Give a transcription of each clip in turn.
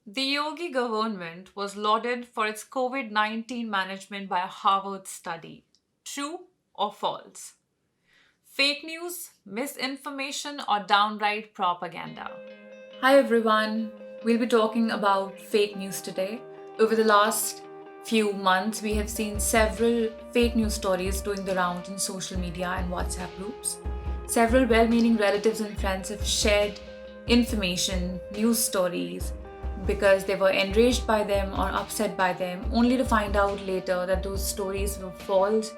The Yogi government was lauded for its COVID 19 management by a Harvard study. True or false? Fake news, misinformation, or downright propaganda? Hi everyone, we'll be talking about fake news today. Over the last few months, we have seen several fake news stories doing the rounds in social media and WhatsApp groups. Several well meaning relatives and friends have shared information, news stories, because they were enraged by them or upset by them, only to find out later that those stories were false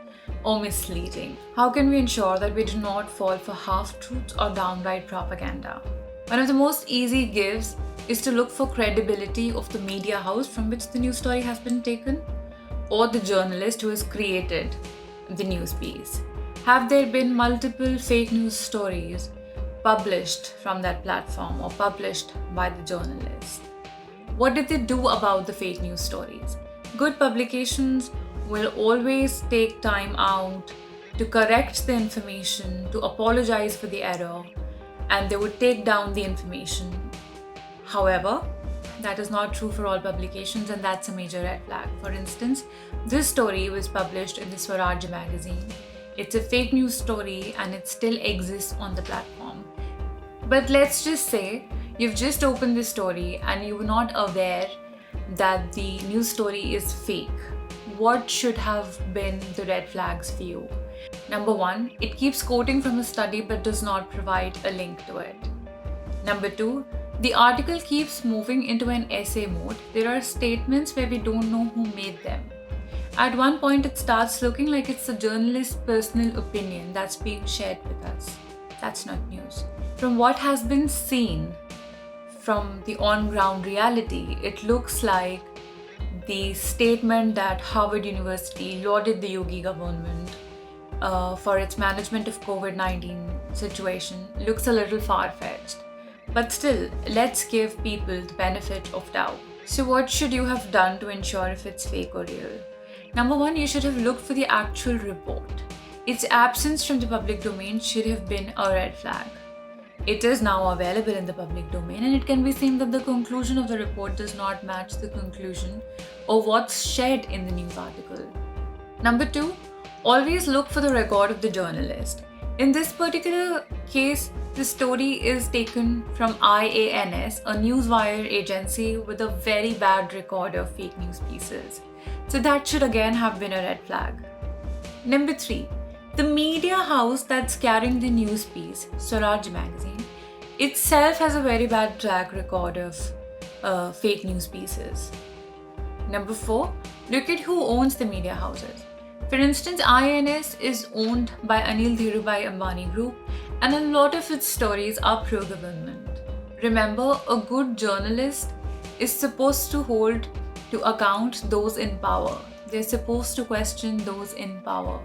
or misleading. How can we ensure that we do not fall for half truths or downright propaganda? One of the most easy gives is to look for credibility of the media house from which the news story has been taken or the journalist who has created the news piece. Have there been multiple fake news stories published from that platform or published by the journalist? What did they do about the fake news stories? Good publications will always take time out to correct the information, to apologize for the error, and they would take down the information. However, that is not true for all publications, and that's a major red flag. For instance, this story was published in the Swaraj magazine. It's a fake news story and it still exists on the platform. But let's just say you've just opened this story and you were not aware that the news story is fake. What should have been the red flags for you? Number one, it keeps quoting from a study but does not provide a link to it. Number two, the article keeps moving into an essay mode. There are statements where we don't know who made them. At one point, it starts looking like it's a journalist's personal opinion that's being shared with us. That's not news. From what has been seen from the on-ground reality, it looks like the statement that Harvard University lauded the Yogi government for its management of COVID-19 situation looks a little far-fetched. But still, let's give people the benefit of doubt. So what should you have done to ensure if it's fake or real? Number one, you should have looked for the actual report. Its absence from the public domain should have been a red flag. It is now available in the public domain, and it can be seen that the conclusion of the report does not match the conclusion of what's shared in the news article. Number two, always look for the record of the journalist. In this particular case, the story is taken from IANS, a newswire agency with a very bad record of fake news pieces. So that should again have been a red flag. Number three, the media house that's carrying the news piece, Swaraj magazine, itself has a very bad track record of fake news pieces. Number four, look at who owns the media houses. For instance, INS is owned by Anil Dhirubhai Ambani Group, and a lot of its stories are pro-government. Remember, a good journalist is supposed to hold to account those in power. They're supposed to question those in power.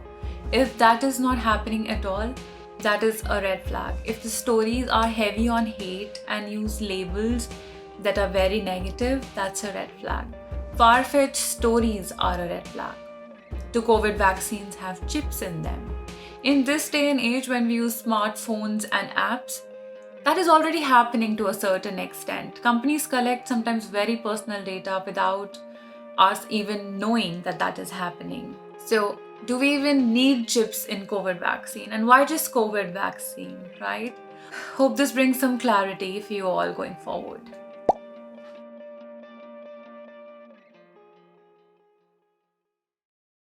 If that is not happening at all, that is a red flag. If the stories are heavy on hate and use labels that are very negative, that's a red flag. Far-fetched stories are a red flag. Do COVID vaccines have chips in them? In this day and age when we use smartphones and apps, that is already happening to a certain extent. Companies collect sometimes very personal data without us even knowing that that is happening. So, do we even need chips in COVID vaccine? And why just COVID vaccine, right? Hope this brings some clarity for you all going forward.